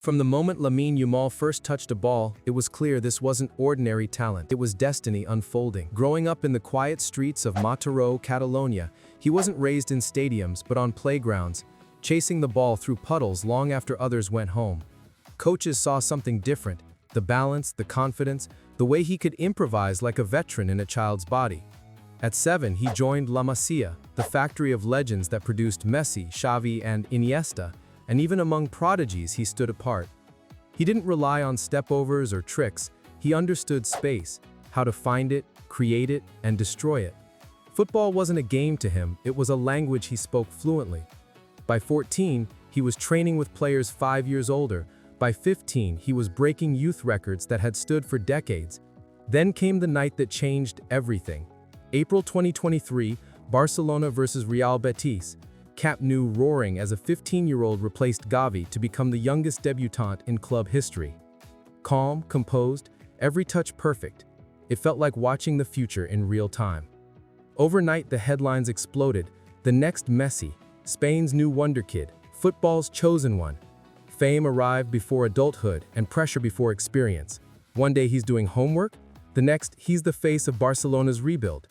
From the moment Lamine Yamal first touched a ball, it was clear this wasn't ordinary talent. It was destiny unfolding. Growing up in the quiet streets of Mataró, Catalonia, he wasn't raised in stadiums but on playgrounds, chasing the ball through puddles long after others went home. Coaches saw something different: the balance, the confidence, the way he could improvise like a veteran in a child's body. At 7, he joined La Masia, the factory of legends that produced Messi, Xavi, and Iniesta, and even among prodigies he stood apart. He didn't rely on stepovers or tricks, he understood space, how to find it, create it, and destroy it. Football wasn't a game to him, it was a language he spoke fluently. By 14, he was training with players 5 years older. By 15, he was breaking youth records that had stood for decades. Then came the night that changed everything. April 2023, Barcelona versus Real Betis. Camp Nou roaring as a 15-year-old replaced Gavi to become the youngest debutant in club history. Calm, composed, every touch perfect. It felt like watching the future in real time. Overnight, the headlines exploded. The next Messi, Spain's new wonder kid, football's chosen one. Fame arrived before adulthood and pressure before experience. One day he's doing homework, the next he's the face of Barcelona's rebuild.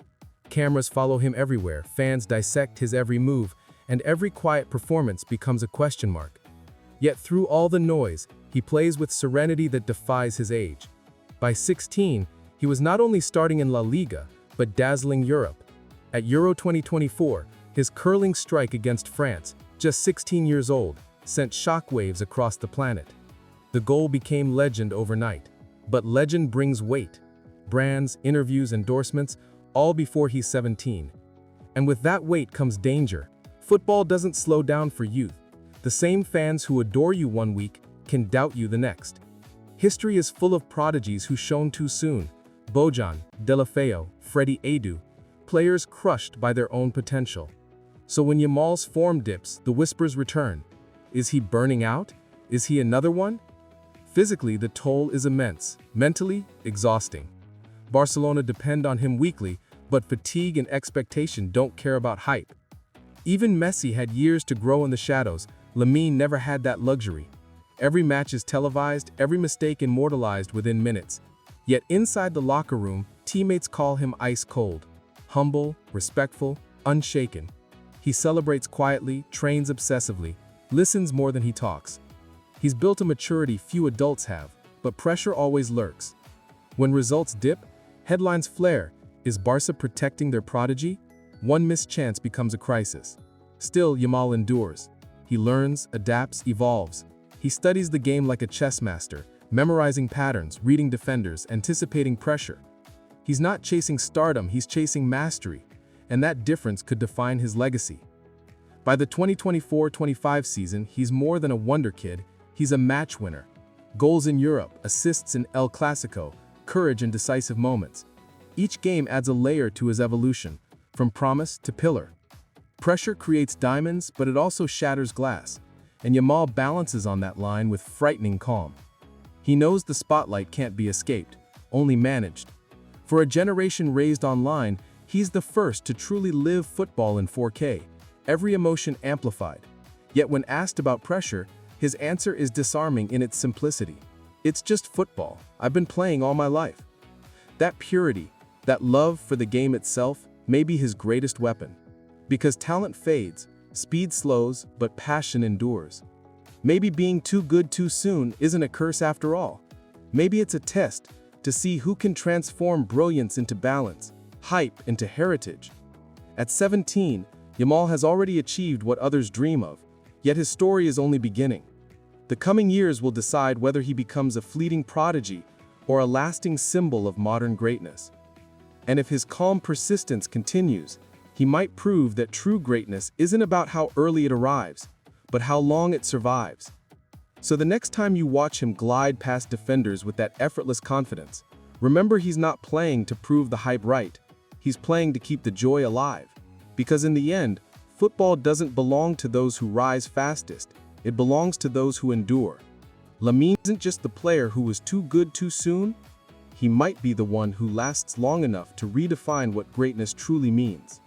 Cameras follow him everywhere, fans dissect his every move, and every quiet performance becomes a question mark. Yet through all the noise, he plays with serenity that defies his age. By 16, he was not only starting in La Liga, but dazzling Europe. At Euro 2024, his curling strike against France, just 16 years old, sent shockwaves across the planet. The goal became legend overnight. But legend brings weight. Brands, interviews, endorsements, all before he's 17. And with that weight comes danger. Football doesn't slow down for youth. The same fans who adore you one week can doubt you the next. History is full of prodigies who shone too soon. Bojan, Deulofeu, Freddie Adu, players crushed by their own potential. So when Yamal's form dips, the whispers return. Is he burning out? Is he another one? Physically, the toll is immense. Mentally, exhausting. Barcelona depend on him weekly, but fatigue and expectation don't care about hype. Even Messi had years to grow in the shadows. Lamine never had that luxury. Every match is televised, every mistake immortalized within minutes. Yet inside the locker room, teammates call him ice cold. Humble, respectful, unshaken. He celebrates quietly, trains obsessively, listens more than he talks. He's built a maturity few adults have, but pressure always lurks. When results dip, headlines flare. Is Barca protecting their prodigy? One missed chance becomes a crisis. Still, Yamal endures. He learns, adapts, evolves. He studies the game like a chess master, memorizing patterns, reading defenders, anticipating pressure. He's not chasing stardom, he's chasing mastery, and that difference could define his legacy. By the 2024-25 season, he's more than a wonder kid, he's a match winner. Goals in Europe, assists in El Clasico, courage in decisive moments. Each game adds a layer to his evolution, from promise to pillar. Pressure creates diamonds, but it also shatters glass, and Yamal balances on that line with frightening calm. He knows the spotlight can't be escaped, only managed. For a generation raised online, he's the first to truly live football in 4K, every emotion amplified. Yet when asked about pressure, his answer is disarming in its simplicity. It's just football. I've been playing all my life. That purity, that love for the game itself, may be his greatest weapon. Because talent fades, speed slows, but passion endures. Maybe being too good too soon isn't a curse after all. Maybe it's a test to see who can transform brilliance into balance, hype into heritage. At 17, Yamal has already achieved what others dream of, yet his story is only beginning. The coming years will decide whether he becomes a fleeting prodigy or a lasting symbol of modern greatness. And if his calm persistence continues, he might prove that true greatness isn't about how early it arrives, but how long it survives. So the next time you watch him glide past defenders with that effortless confidence, remember he's not playing to prove the hype right, he's playing to keep the joy alive. Because in the end, football doesn't belong to those who rise fastest, it belongs to those who endure. Lamine isn't just the player who was too good too soon, he might be the one who lasts long enough to redefine what greatness truly means.